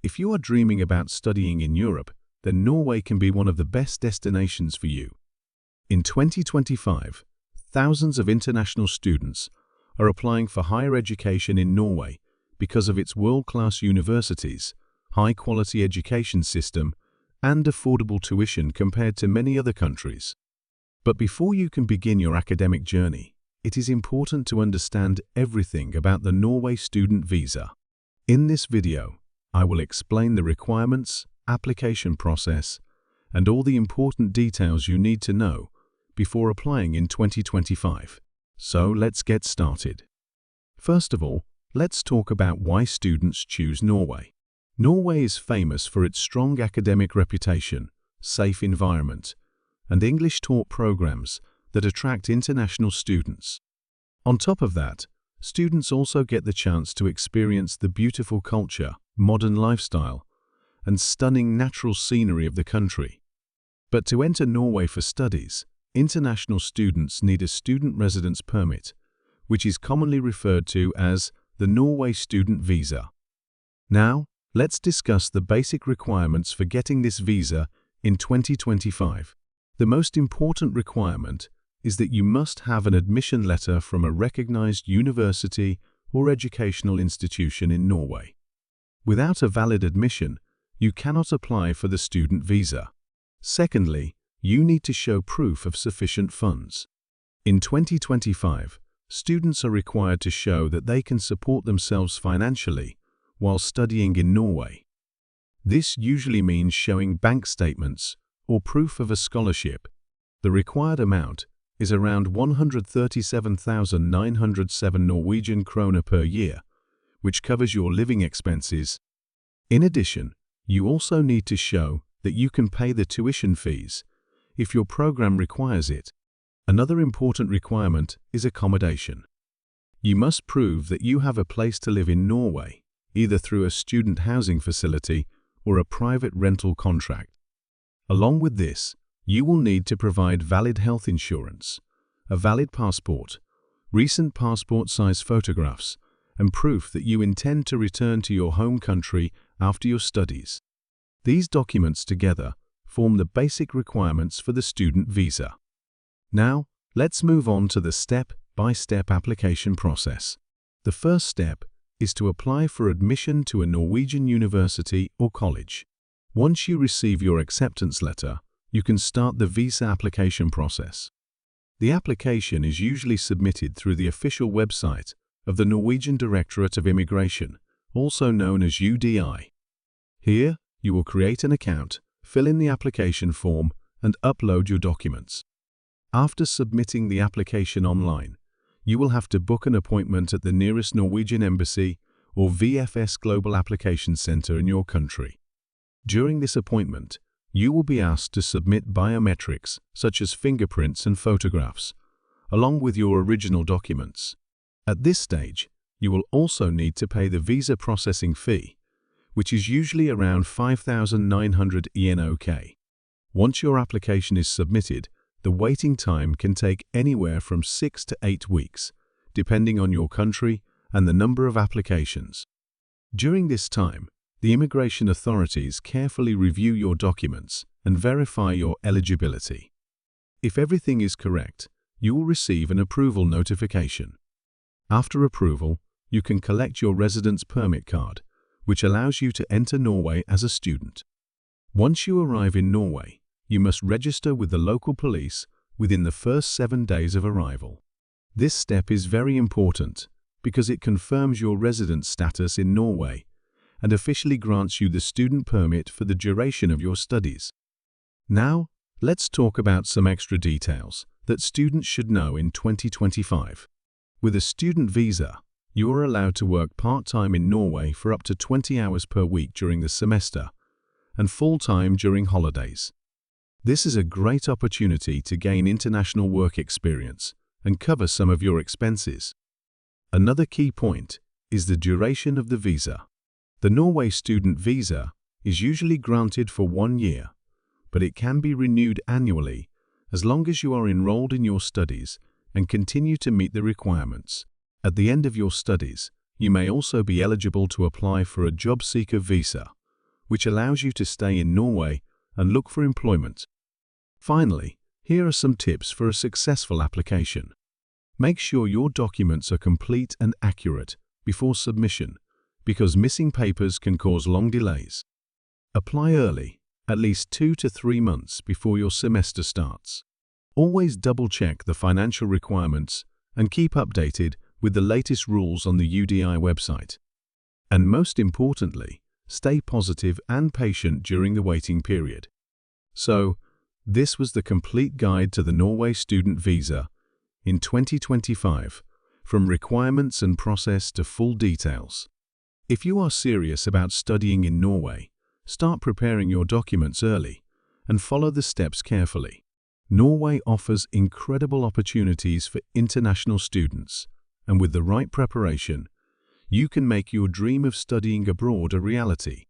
If you are dreaming about studying in Europe, then Norway can be one of the best destinations for you. In 2025, thousands of international students are applying for higher education in Norway because of its world-class universities, high-quality education system, and affordable tuition compared to many other countries. But before you can begin your academic journey, it is important to understand everything about the Norway Student Visa. In this video, I will explain the requirements, application process, and all the important details you need to know before applying in 2025. So let's get started. First of all, let's talk about why students choose Norway. Norway is famous for its strong academic reputation, safe environment, and English-taught programs that attract international students. On top of that, students also get the chance to experience the beautiful culture, modern lifestyle, and stunning natural scenery of the country. But to enter Norway for studies, international students need a student residence permit, which is commonly referred to as the Norway Student Visa. Now, let's discuss the basic requirements for getting this visa in 2025. The most important requirement is that you must have an admission letter from a recognized university or educational institution in Norway. Without a valid admission, you cannot apply for the student visa. Secondly, you need to show proof of sufficient funds. In 2025, students are required to show that they can support themselves financially while studying in Norway. This usually means showing bank statements or proof of a scholarship. The required amount is around 137,907 Norwegian kroner per year, which covers your living expenses. In addition, you also need to show that you can pay the tuition fees if your program requires it. Another important requirement is accommodation. You must prove that you have a place to live in Norway, either through a student housing facility or a private rental contract. Along with this, you will need to provide valid health insurance, a valid passport, recent passport-size photographs, and proof that you intend to return to your home country after your studies. These documents together form the basic requirements for the student visa. Now, let's move on to the step-by-step application process. The first step is to apply for admission to a Norwegian university or college. Once you receive your acceptance letter, you can start the visa application process. The application is usually submitted through the official website of the Norwegian Directorate of Immigration, also known as UDI. Here, you will create an account, fill in the application form, and upload your documents. After submitting the application online, you will have to book an appointment at the nearest Norwegian Embassy or VFS Global Application Center in your country. During this appointment, you will be asked to submit biometrics such as fingerprints and photographs, along with your original documents. At this stage, you will also need to pay the visa processing fee, which is usually around 5,900 NOK. Once your application is submitted, the waiting time can take anywhere from 6 to 8 weeks, depending on your country and the number of applications. During this time, the immigration authorities carefully review your documents and verify your eligibility. If everything is correct, you will receive an approval notification. After approval, you can collect your residence permit card, which allows you to enter Norway as a student. Once you arrive in Norway, you must register with the local police within the first 7 days of arrival. This step is very important because it confirms your residence status in Norway and officially grants you the student permit for the duration of your studies. Now, let's talk about some extra details that students should know in 2025. With a student visa, you are allowed to work part-time in Norway for up to 20 hours per week during the semester and full-time during holidays. This is a great opportunity to gain international work experience and cover some of your expenses. Another key point is the duration of the visa. The Norway Student Visa is usually granted for 1 year, but it can be renewed annually as long as you are enrolled in your studies and continue to meet the requirements. At the end of your studies, you may also be eligible to apply for a job seeker visa, which allows you to stay in Norway and look for employment. Finally, here are some tips for a successful application. Make sure your documents are complete and accurate before submission, because missing papers can cause long delays. Apply early, at least 2 to 3 months before your semester starts. Always double-check the financial requirements and keep updated with the latest rules on the UDI website. And most importantly, stay positive and patient during the waiting period. So, this was the complete guide to the Norway Student Visa in 2025, from requirements and process to full details. If you are serious about studying in Norway, start preparing your documents early and follow the steps carefully. Norway offers incredible opportunities for international students, and with the right preparation, you can make your dream of studying abroad a reality.